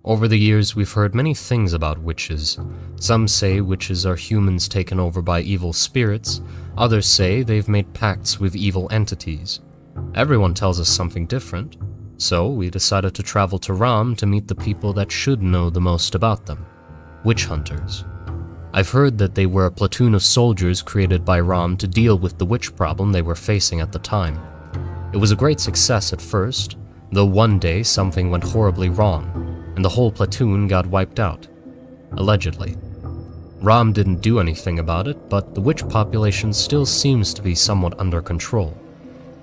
Over the years, we've heard many things about witches. Some say witches are humans taken over by evil spirits. Others say they've made pacts with evil entities. Everyone tells us something different. So we decided to travel to Ram to meet the people that should know the most about them. Witch hunters. I've heard that they were a platoon of soldiers created by Ram to deal with the witch problem they were facing at the time. It was a great success at first, though one day something went horribly wrong, and the whole platoon got wiped out. Allegedly. Ram didn't do anything about it, but the witch population still seems to be somewhat under control,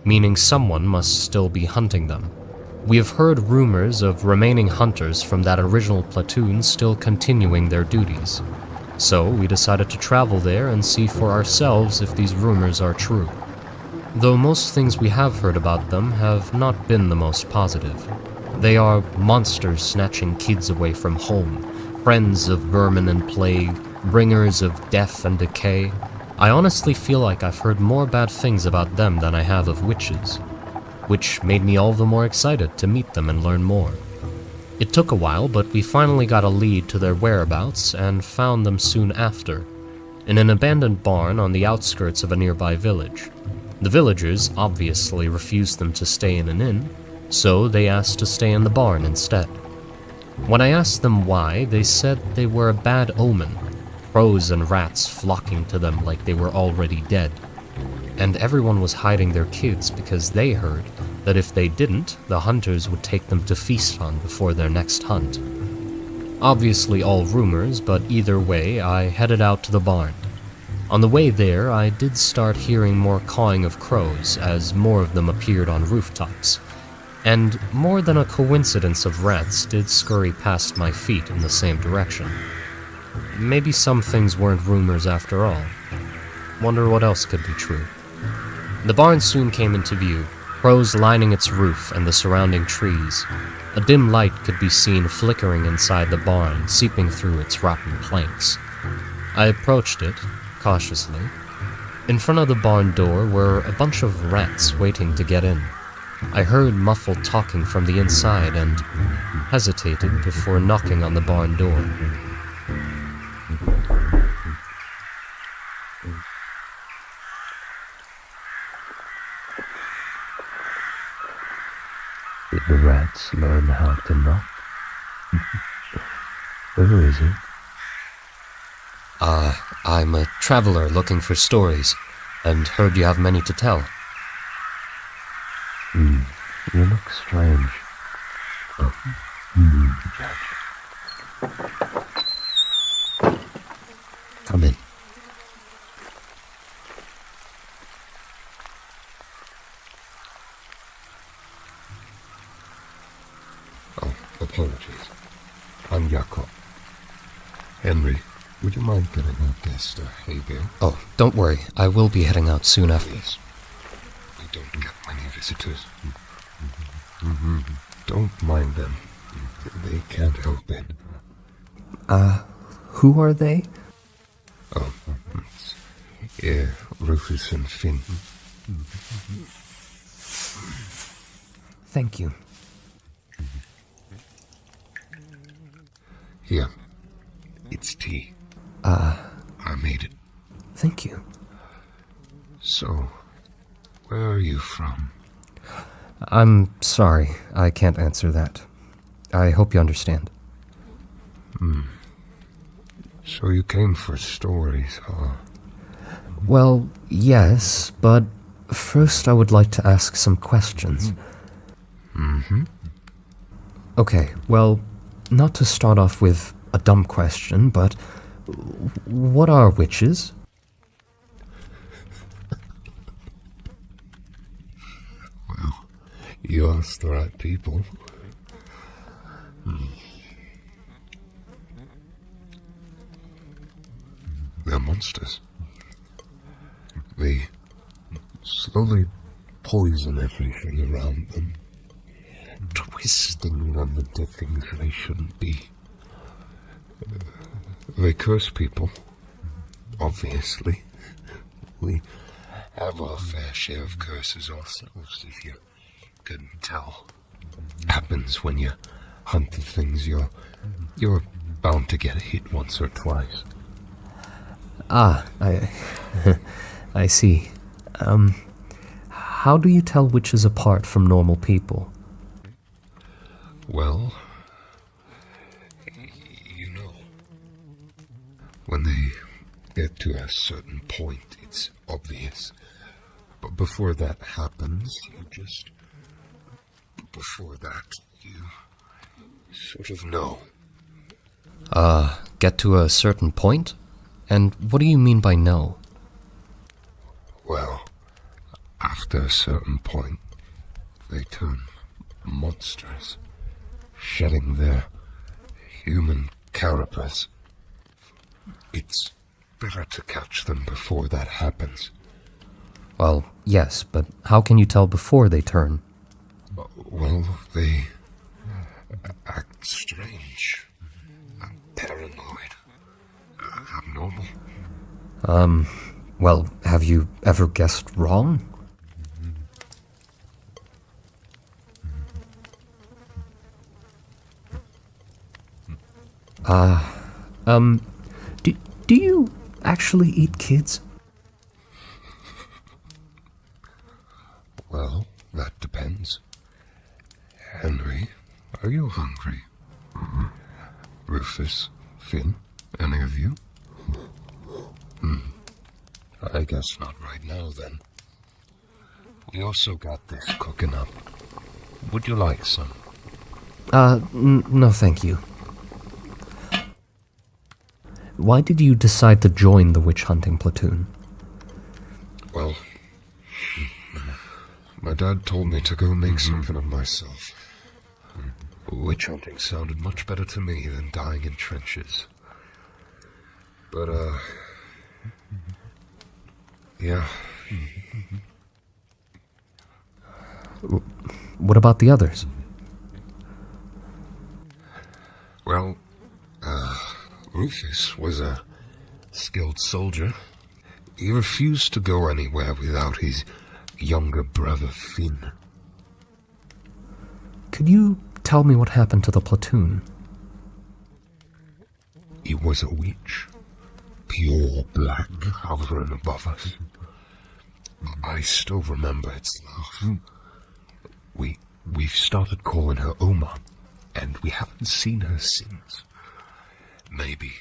meaning someone must still be hunting them. We have heard rumors of remaining hunters from that original platoon still continuing their duties. So we decided to travel there and see for ourselves if these rumors are true. Though most things we have heard about them have not been the most positive. They are monsters snatching kids away from home, friends of vermin and plague, bringers of death and decay. I honestly feel like I've heard more bad things about them than I have of witches, which made me all the more excited to meet them and learn more. It took a while, but we finally got a lead to their whereabouts and found them soon after, in an abandoned barn on the outskirts of a nearby village. The villagers obviously refused them to stay in an inn, so they asked to stay in the barn instead. When I asked them why, they said they were a bad omen, crows and rats flocking to them like they were already dead. And everyone was hiding their kids because they heard that if they didn't, the hunters would take them to feast on before their next hunt. Obviously all rumors, but either way, I headed out to the barn. On the way there, I did start hearing more cawing of crows as more of them appeared on rooftops. And more than a coincidence of rats did scurry past my feet in the same direction. Maybe some things weren't rumors after all. Wonder what else could be true. The barn soon came into view, crows lining its roof and the surrounding trees. A dim light could be seen flickering inside the barn, seeping through its rotten planks. I approached it, cautiously. In front of the barn door were a bunch of rats waiting to get in. I heard muffled talking from the inside and hesitated before knocking on the barn door. Did the rats learn how to knock? Who is it? I'm a traveler looking for stories, and heard you have many to tell. You look strange. Judge. Come in. Oh, apologies. I'm Jakob. Henry, would you mind getting our guest a hay bale? Oh, don't worry. I will be heading out soon after. Yes. We don't get many visitors. Don't mind them. They can't help it. Who are they? Oh, Rufus and Finn. Thank you. Here. It's tea. I made it. Thank you. So, where are you from? I'm sorry. I can't answer that. I hope you understand. So you came for stories, huh? Well, yes, but first I would like to ask some questions. Okay, well, not to start off with a dumb question, but what are witches? Well, you asked the right people. They're monsters. They slowly poison everything around them, twisting them into things they shouldn't be. They curse people, obviously. We have our fair share of curses ourselves, if you couldn't tell. Happens when you hunt the things, you're bound to get hit once or twice. Ah, I see. How do you tell witches apart from normal people? Well, when they get to a certain point, it's obvious. But before that happens, before that, you sort of know. Get to a certain point? And what do you mean by no? Well, after a certain point, they turn monsters, shedding their human carapace. It's better to catch them before that happens. Well, yes, but how can you tell before they turn? Well, they act strange, paranoid, abnormal. Well, have you ever guessed wrong? Do you actually eat kids? Well, that depends. Henry, are you hungry? Rufus, Finn, any of you? I guess not right now, then. We also got this cooking up. Would you like some? No thank you. Why did you decide to join the witch hunting platoon? Well, my dad told me to go make something of myself. Witch hunting sounded much better to me than dying in trenches. But, yeah. What about the others? Well, Rufus was a skilled soldier. He refused to go anywhere without his younger brother, Finn. Could you tell me what happened to the platoon? He was a witch. Pure black, hovering above us. I still remember its laugh. We've started calling her Oma, and we haven't seen her since. Maybe,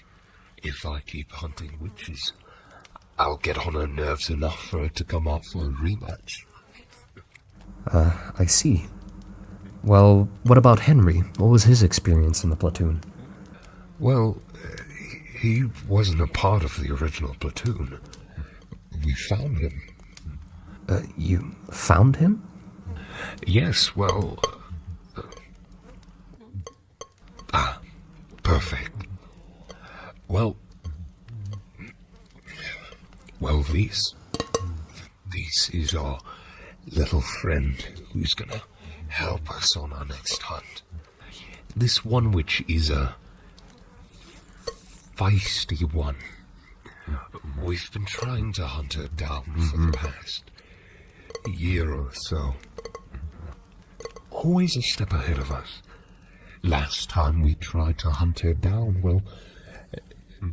if I keep hunting witches, I'll get on her nerves enough for her to come out for a rematch. I see. Well, what about Henry? What was his experience in the platoon? Well, he wasn't a part of the original platoon. We found him. You found him? Yes, well... perfect. Well, this is our little friend who's gonna help us on our next hunt. This one witch is a feisty one. We've been trying to hunt her down for the past year or so. Always a step ahead of us. Last time we tried to hunt her down, well,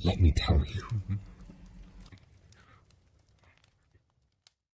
let me tell you,